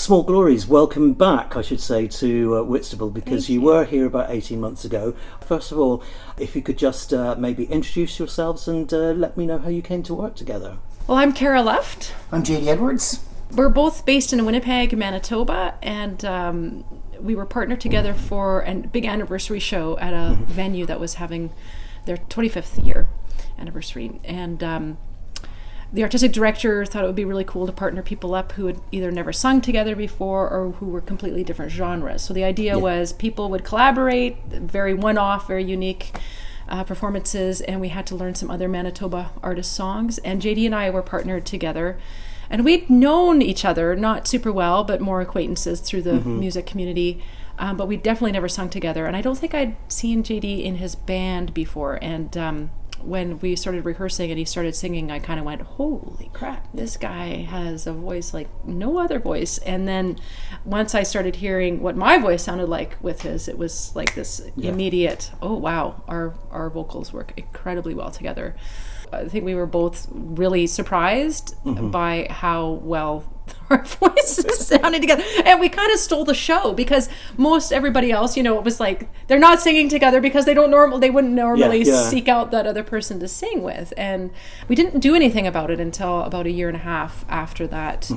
Small Glories, welcome back, I should say, to Whitstable, because you were here about 18 months ago. First of all, if you could just maybe introduce yourselves and let me know how you came to work together. Well, I'm Cara Luft. I'm JD Edwards. We're both based in Winnipeg, Manitoba, and we were partnered together for a big anniversary show at a venue that was having their 25th year anniversary. And the artistic director thought it would be really cool to partner people up who had either never sung together before or who were completely different genres. So the idea was people would collaborate, very one-off, very unique performances, and we had to learn some other Manitoba artist songs. And JD and I were partnered together. And we'd known each other, not super well, but more acquaintances through the music community. But we definitely never sung together. And I don't think I'd seen JD in his band before. And when we started rehearsing and he started singing, I kind of went, holy crap, this guy has a voice like no other voice. And then once I started hearing what my voice sounded like with his, it was like this immediate, oh wow, our vocals work incredibly well together. I think we were both really surprised by how well our voices sounded together. And we kind of stole the show, because most everybody else, it was like they're not singing together because they wouldn't normally seek out that other person to sing with. And we didn't do anything about it until about a year and a half after that.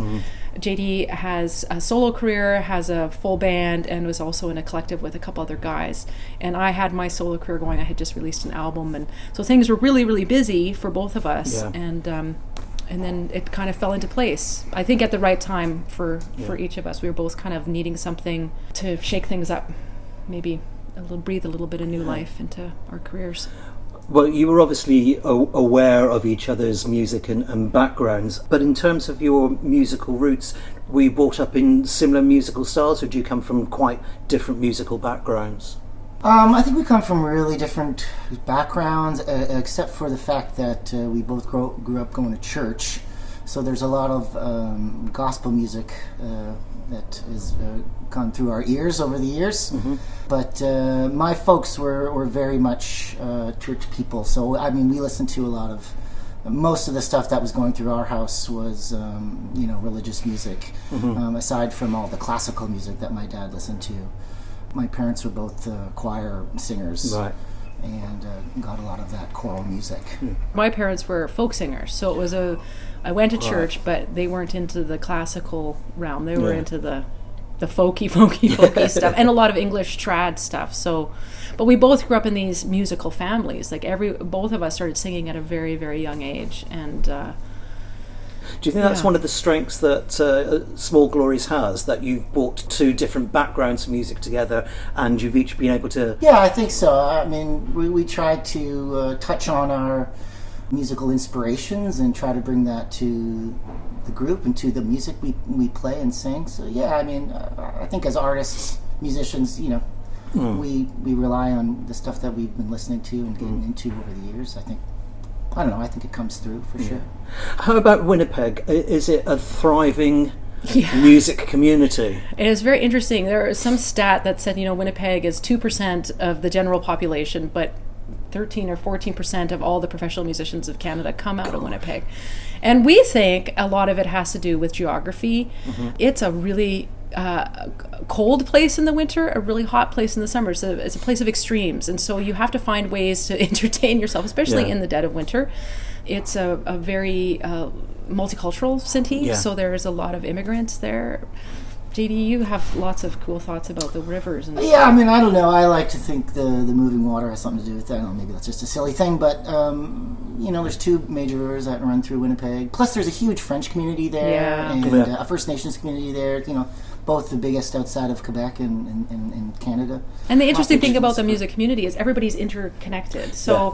JD has a solo career, has a full band, and was also in a collective with a couple other guys. And I had my solo career going. I had just released an album, and so things were really, really busy for both of us. And then it kind of fell into place, I think, at the right time for each of us. We were both kind of needing something to shake things up, maybe breathe a little bit of new life into our careers. Well, you were obviously aware of each other's music and backgrounds, but in terms of your musical roots, were you brought up in similar musical styles, or do you come from quite different musical backgrounds? I think we come from really different backgrounds, except for the fact that we both grew up going to church. So there's a lot of gospel music that has gone through our ears over the years. But my folks were very much church people. So, I mean, we listened to a lot of... Most of the stuff that was going through our house was, religious music, aside from all the classical music that my dad listened to. My parents were both choir singers, and got a lot of that choral music. My parents were folk singers, so it was I went to church, but they weren't into the classical realm. They were into the folky stuff, and a lot of English trad stuff. So, but we both grew up in these musical families. Like both of us started singing at a very, very young age, and. Do you think that's one of the strengths that Small Glories has, that you've brought two different backgrounds of music together and you've each been able to... Yeah, I think so. I mean, we tried to touch on our musical inspirations and try to bring that to the group and to the music we play and sing. So, yeah, I mean, I think as artists, musicians, we rely on the stuff that we've been listening to and getting into over the years. I don't know, I think it comes through for sure. How about Winnipeg? Is it a thriving music community? It is very interesting. There is some stat that said, Winnipeg is 2% of the general population, but 13 or 14% of all the professional musicians of Canada come out of Winnipeg. And we think a lot of it has to do with geography. It's a really cold place in the winter, a really hot place in the summer. So it's a place of extremes, and so you have to find ways to entertain yourself, especially in the dead of winter. It's a very multicultural city, so there's a lot of immigrants there. JD, you have lots of cool thoughts about the rivers. Yeah, I mean, I don't know. I like to think the moving water has something to do with that. I don't know, maybe that's just a silly thing, but there's two major rivers that run through Winnipeg. Plus, there's a huge French community there, and a First Nations community there. Both the biggest outside of Quebec and Canada. And the interesting thing about the music community is everybody's interconnected. So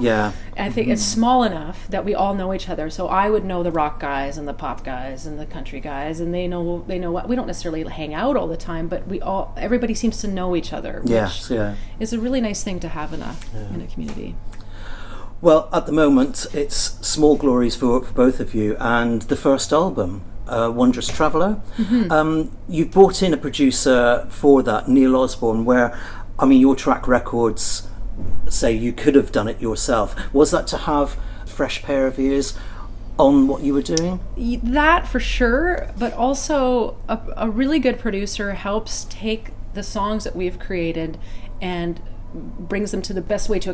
I think it's small enough that we all know each other. So I would know the rock guys and the pop guys and the country guys, and they know what we don't necessarily hang out all the time, but everybody seems to know each other. Which is a really nice thing to have in a community. Well, at the moment, it's Small Glories for both of you, and the first album, Wondrous Traveller. You've brought in a producer for that, Neil Osbourne, where, your track records say you could have done it yourself. Was that to have a fresh pair of ears, on what you were doing? That for sure, but also a really good producer helps take the songs that we've created and brings them to the best way to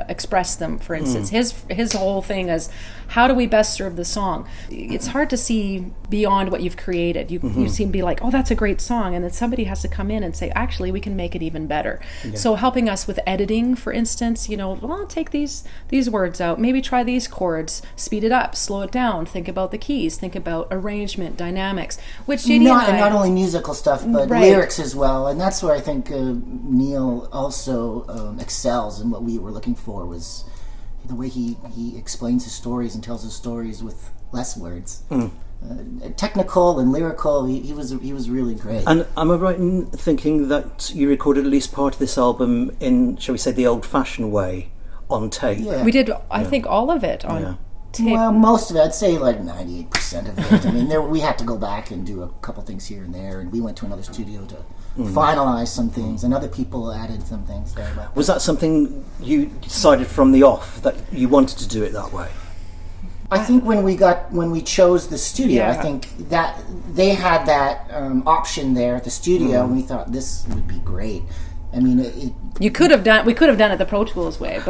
express them. For instance, his whole thing is, how do we best serve the song? It's hard to see beyond what you've created. You seem to be like, oh, that's a great song, and then somebody has to come in and say, actually, we can make it even better. Yeah. So helping us with editing, for instance, well, take these words out, maybe try these chords, speed it up, slow it down, think about the keys, think about arrangement, dynamics, which JD not only musical stuff, but lyrics as well. And that's where I think Neil also excels, and what we were looking for was the way he explains his stories and tells his stories with less words. Technical and lyrical, he was really great. And am I right in thinking that you recorded at least part of this album in, shall we say, the old-fashioned way, on tape? Yeah. We did, I think, all of it on tape. Well, most of it, I'd say like 98% of it. I mean, we had to go back and do a couple things here and there, and we went to another studio to finalize some things, and other people added some things there. But was that something you decided from the off, that you wanted to do it that way? I think when we chose the studio, I think that they had that option there at the studio, and we thought this would be great. I mean, we could have done it the Pro Tools way,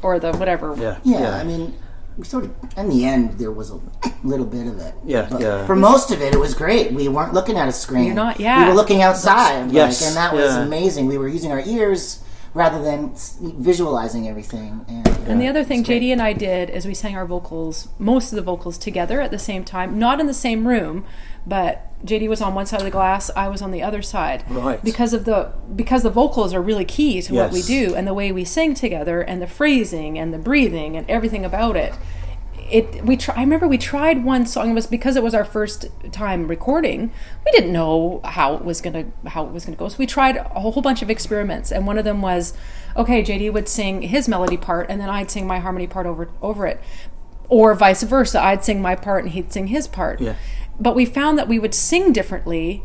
or the whatever. Yeah. I mean, we sort of, in the end, there was a little bit of it. But for most of it was great. We weren't looking at a screen. You're not, We were looking outside. And that was Yeah. amazing. We were using our ears rather than visualizing everything. And the other thing JD and I did is we sang our vocals, most of the vocals together at the same time, not in the same room, but JD was on one side of the glass, I was on the other side. Right. Because the vocals are really key to what we do, and the way we sing together, and the phrasing and the breathing and everything about it. I remember we tried one song. It was because it was our first time recording. We didn't know how it was gonna go. So we tried a whole bunch of experiments, and one of them was, okay, JD would sing his melody part, and then I'd sing my harmony part over it, or vice versa. I'd sing my part, and he'd sing his part. Yeah. But we found that we would sing differently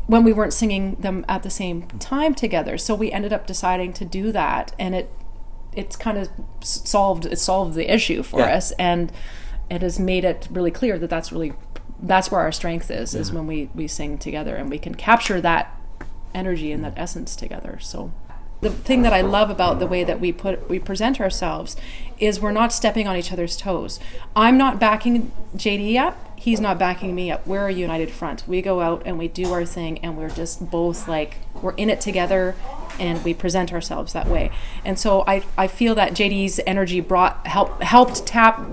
when we weren't singing them at the same time together. So we ended up deciding to do that, and it's kind of solved the issue for us, and it has made it really clear that that's where our strength is when we sing together, and we can capture that energy and that essence together. So the thing that I love about the way that we present ourselves is we're not stepping on each other's toes. I'm not backing JD up, he's not backing me up. We're a united front. We go out and we do our thing, and we're just both like, we're in it together, and we present ourselves that way. And so I feel that JD's energy helped tap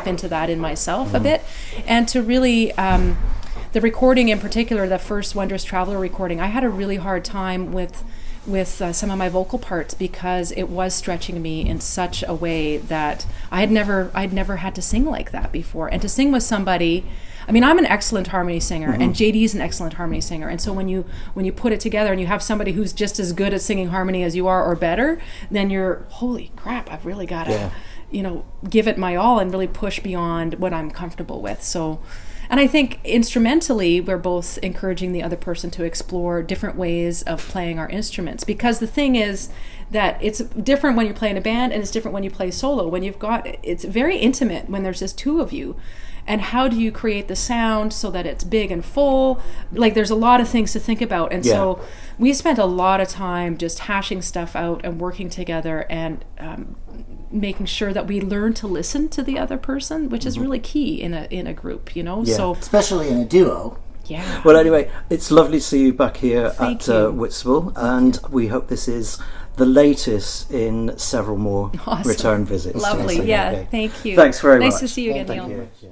into that in myself a bit, and to really the recording in particular, the first Wondrous Traveler recording, I had a really hard time with some of my vocal parts, because it was stretching me in such a way that I'd never had to sing like that before. And to sing with somebody, I mean, I'm an excellent harmony singer, and JD's an excellent harmony singer. And so when you put it together and you have somebody who's just as good at singing harmony as you are, or better, then you're, holy crap, I've really got to, give it my all and really push beyond what I'm comfortable with. So, and I think instrumentally, we're both encouraging the other person to explore different ways of playing our instruments. Because the thing is that it's different when you're playing a band, and it's different when you play solo. It's very intimate when there's just two of you. And how do you create the sound so that it's big and full? Like, there's a lot of things to think about. And so we spent a lot of time just hashing stuff out and working together, and making sure that we learn to listen to the other person, which is really key in a group, So especially in a duo. Yeah. Well, anyway, it's lovely to see you back here Thank at you. Whitstable, and we hope this is the latest in several more Awesome. return visits. Lovely. So, Yeah. okay. Thank you. Thanks very much. Nice to see you again, Thank Neil. you. Yeah.